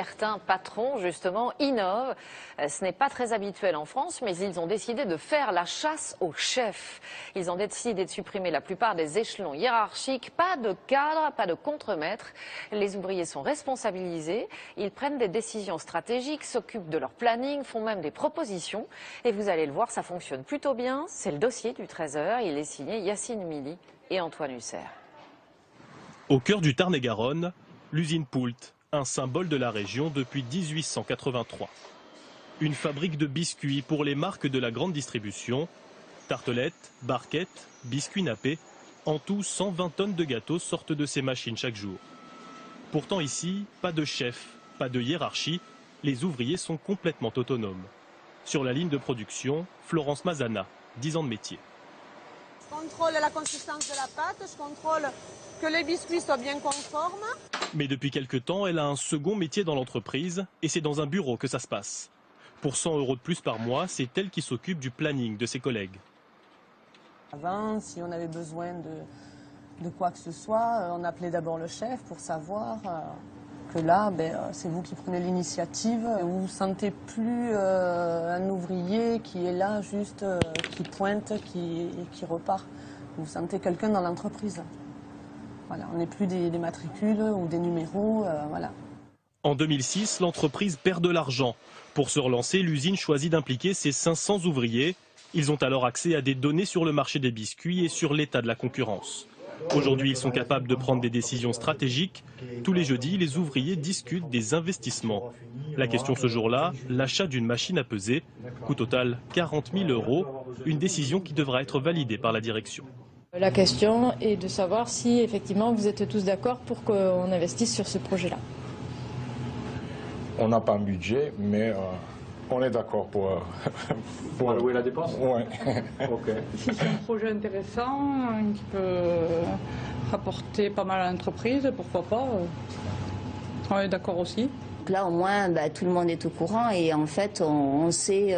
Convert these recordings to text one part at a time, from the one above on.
Certains patrons, justement, innovent. Ce n'est pas très habituel en France, mais ils ont décidé de faire la chasse aux chefs. Ils ont décidé de supprimer la plupart des échelons hiérarchiques. Pas de cadre, pas de contremaître. Les ouvriers sont responsabilisés. Ils prennent des décisions stratégiques, s'occupent de leur planning, font même des propositions. Et vous allez le voir, ça fonctionne plutôt bien. C'est le dossier du 13h. Il est signé Yacine Mili et Antoine Husser. Au cœur du Tarn-et-Garonne, l'usine Poult, un symbole de la région depuis 1883. Une fabrique de biscuits pour les marques de la grande distribution. Tartelettes, barquettes, biscuits nappés. En tout, 120 tonnes de gâteaux sortent de ces machines chaque jour. Pourtant ici, pas de chef, pas de hiérarchie. Les ouvriers sont complètement autonomes. Sur la ligne de production, Florence Mazana, 10 ans de métier. Je contrôle la consistance de la pâte, je contrôle que les biscuits soient bien conformes. Mais depuis quelque temps, elle a un second métier dans l'entreprise et c'est dans un bureau que ça se passe. Pour 100 € de plus par mois, c'est elle qui s'occupe du planning de ses collègues. Avant, si on avait besoin de quoi que ce soit, on appelait d'abord le chef pour savoir que là, c'est vous qui prenez l'initiative. Vous ne vous sentez plus un ouvrier qui est là juste, qui pointe, qui repart. Vous sentez quelqu'un dans l'entreprise. Voilà, on n'est plus des matricules ou des numéros, voilà. En 2006, l'entreprise perd de l'argent. Pour se relancer, l'usine choisit d'impliquer ses 500 ouvriers. Ils ont alors accès à des données sur le marché des biscuits et sur l'état de la concurrence. Aujourd'hui, ils sont capables de prendre des décisions stratégiques. Tous les jeudis, les ouvriers discutent des investissements. La question ce jour-là, l'achat d'une machine à peser. Coût total 40 000 €, une décision qui devra être validée par la direction. La question est de savoir si effectivement vous êtes tous d'accord pour qu'on investisse sur ce projet-là. On n'a pas un budget, mais on est d'accord pour allouer la dépense. Ouais. Okay. Si c'est un projet intéressant, qui peut rapporter pas mal à l'entreprise, pourquoi pas. On est d'accord aussi. Là, au moins, tout le monde est au courant et en fait, on sait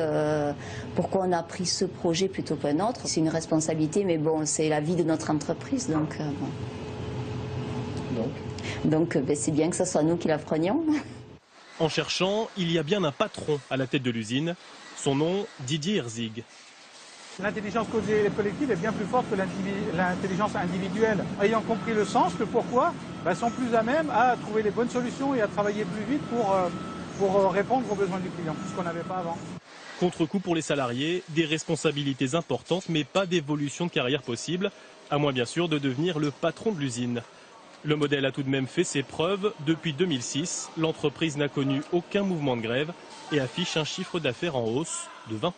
pourquoi on a pris ce projet plutôt qu'un autre. C'est une responsabilité, mais bon, c'est la vie de notre entreprise, donc c'est bien que ce soit nous qui la prenions. En cherchant, il y a bien un patron à la tête de l'usine. Son nom, Didier Herzig. L'intelligence collective est bien plus forte que l'intelligence individuelle. Ayant compris le sens, le pourquoi, sont plus à même à trouver les bonnes solutions et à travailler plus vite pour répondre aux besoins du client, ce qu'on n'avait pas avant. Contre-coup pour les salariés, des responsabilités importantes, mais pas d'évolution de carrière possible, à moins bien sûr de devenir le patron de l'usine. Le modèle a tout de même fait ses preuves. Depuis 2006, l'entreprise n'a connu aucun mouvement de grève et affiche un chiffre d'affaires en hausse de 20%.